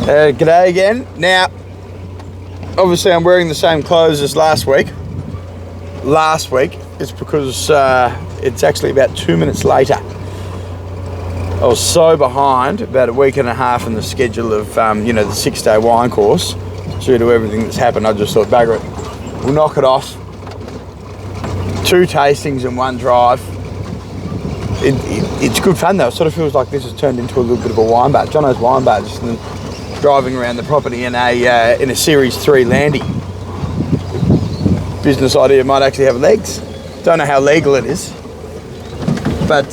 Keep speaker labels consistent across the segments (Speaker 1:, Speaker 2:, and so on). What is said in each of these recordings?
Speaker 1: G'day again. Now, obviously I'm wearing the same clothes as last week. It's because it's actually about 2 minutes later. I was so behind, about a week and a half in the schedule of, the 6-day wine course. Due to everything that's happened, I just thought, bagger it, we'll knock it off. 2 tastings and 1 drive. It's good fun though. It sort of feels like this has turned into a little bit of a wine bar. Jono's wine bar, just driving around the property in a Series 3 Landy. Business idea might actually have legs. Don't know how legal it is, but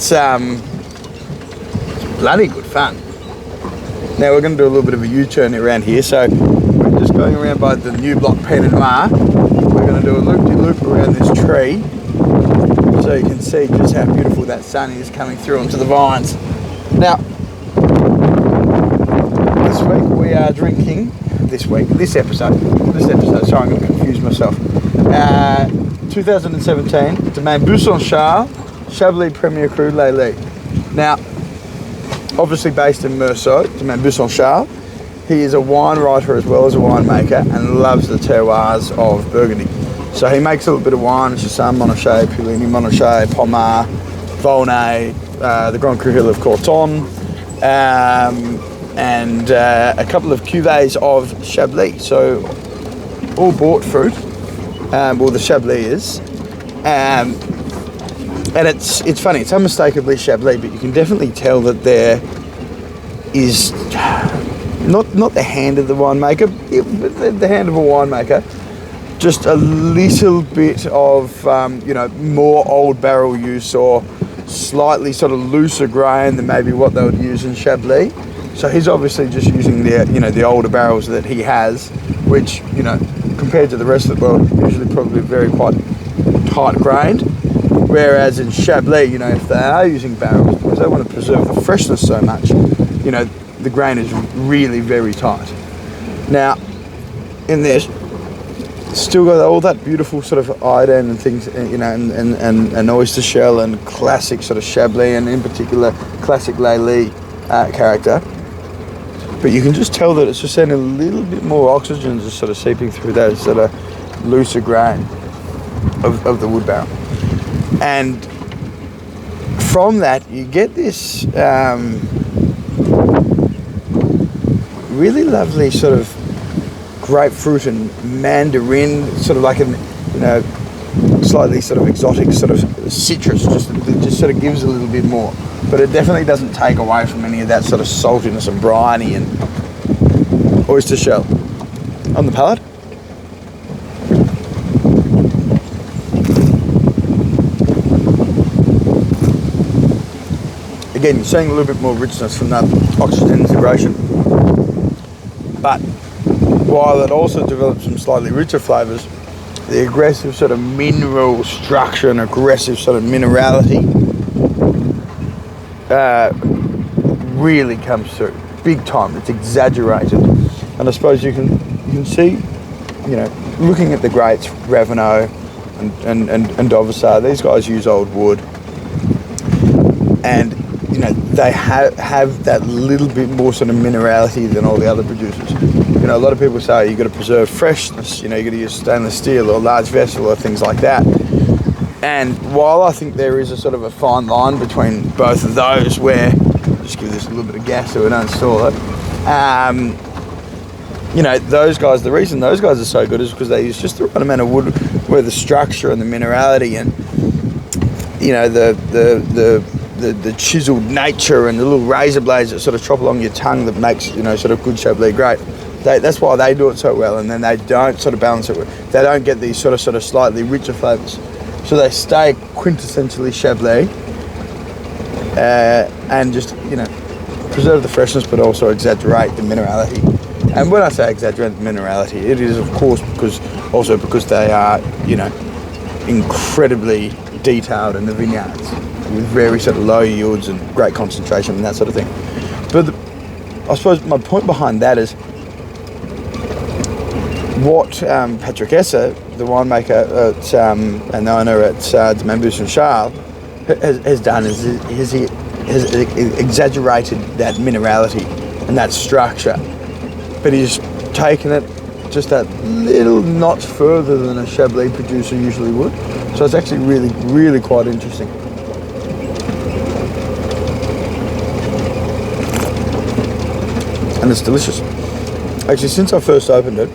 Speaker 1: bloody good fun. Now we're going to do a little bit of a U-turn around here, so we're just going around by the new block Pinot Noir. We're going to do a loop-de-loop around this tree, so you can see just how beautiful that sun is coming through onto the vines. Now, this week we are drinking, this episode, sorry, I'm going to confuse myself. 2017 Domaine Buisson Chablis Premier Cru Lely. Now, obviously based in Meursault, Domaine Buisson. He is a wine writer as well as a winemaker and loves the terroirs of Burgundy. So he makes a little bit of wine, which is some Montrachet, Puligny, Montrachet, Pommard, Volnay, the Grand Cru Hill of Corton, and a couple of cuvées of Chablis. So all bought fruit, the Chablis is. And it's funny, it's unmistakably Chablis, but you can definitely tell that there is not the hand of the winemaker, but the hand of a winemaker, just a little bit of more old barrel use or slightly sort of looser grain than maybe what they would use in Chablis. So he's obviously just using the older barrels that he has, which compared to the rest of the world usually probably very quite tight grained. Whereas in Chablis, if they are using barrels, because they want to preserve the freshness so much, the grain is really very tight. Now, in this, still got all that beautiful sort of iodine and things, and oyster shell and classic sort of Chablis, and in particular classic Lely character. But you can just tell that it's just sending a little bit more oxygen just sort of seeping through those sort of looser grain of the wood barrel. And from that, you get this really lovely sort of grapefruit and mandarin, sort of like slightly sort of exotic sort of citrus, just sort of gives a little bit more. But it definitely doesn't take away from any of that sort of saltiness and briny and oyster shell on the palate. Again, you're seeing a little bit more richness from that oxygen integration. But while it also develops some slightly richer flavours, the aggressive sort of mineral structure and aggressive sort of minerality really comes through big time. It's exaggerated, and I suppose you can see, looking at the greats, Ravenot and Domaine, these guys use old wood, and they have that little bit more sort of minerality than all the other producers. A lot of people say you've got to preserve freshness, you've got to use stainless steel or large vessel or things like that. And while I think there is a sort of a fine line between both of those, where, just give this a little bit of gas so we don't stall it, those guys, the reason those guys are so good is because they use just the right amount of wood where the structure and the minerality and, the chiseled nature and the little razor blades that sort of chop along your tongue that makes, sort of good Chablis great. That's why they do it so well, and then they don't sort of balance it with, they don't get these sort of slightly richer flavours. So they stay quintessentially Chablis, and just, preserve the freshness but also exaggerate the minerality. And when I say exaggerate the minerality, it is of course because they are, incredibly detailed in the vineyards with very sort of low yields and great concentration and that sort of thing. But I suppose my point behind that is what Patrick Esser, the winemaker and the owner at Domaine Buisson has done is he has exaggerated that minerality and that structure but he's taken it just that little notch further than a Chablis producer usually would. So it's actually really, really quite interesting. And it's delicious. Actually, since I first opened it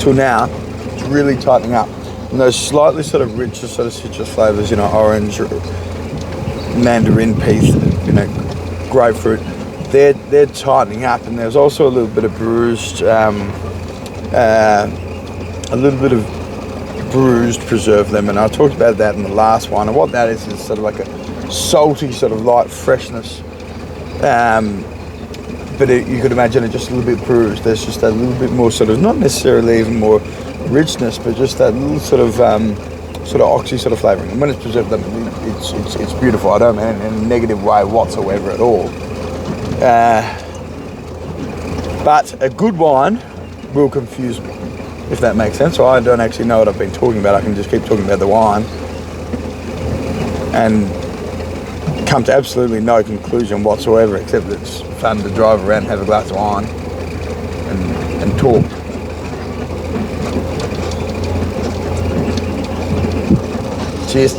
Speaker 1: till now, it's really tightening up. And those slightly sort of richer sort of citrus flavours, you know, orange, mandarin, peach, you know, grapefruit, they're tightening up. And there's also a little bit of bruised, preserved lemon. I talked about that in the last one. And what that is sort of like a salty, sort of light freshness. But you could imagine it just a little bit bruised. There's just a little bit more sort of, not necessarily even more richness, but just that little sort of oxy sort of flavouring. And when it's preserved, it's beautiful. I don't mean it in a negative way whatsoever at all. But a good wine will confuse me, if that makes sense. So I don't actually know what I've been talking about. I can just keep talking about the wine and come to absolutely no conclusion whatsoever, except that it's fun to drive around and have a glass of wine and talk. Cheers.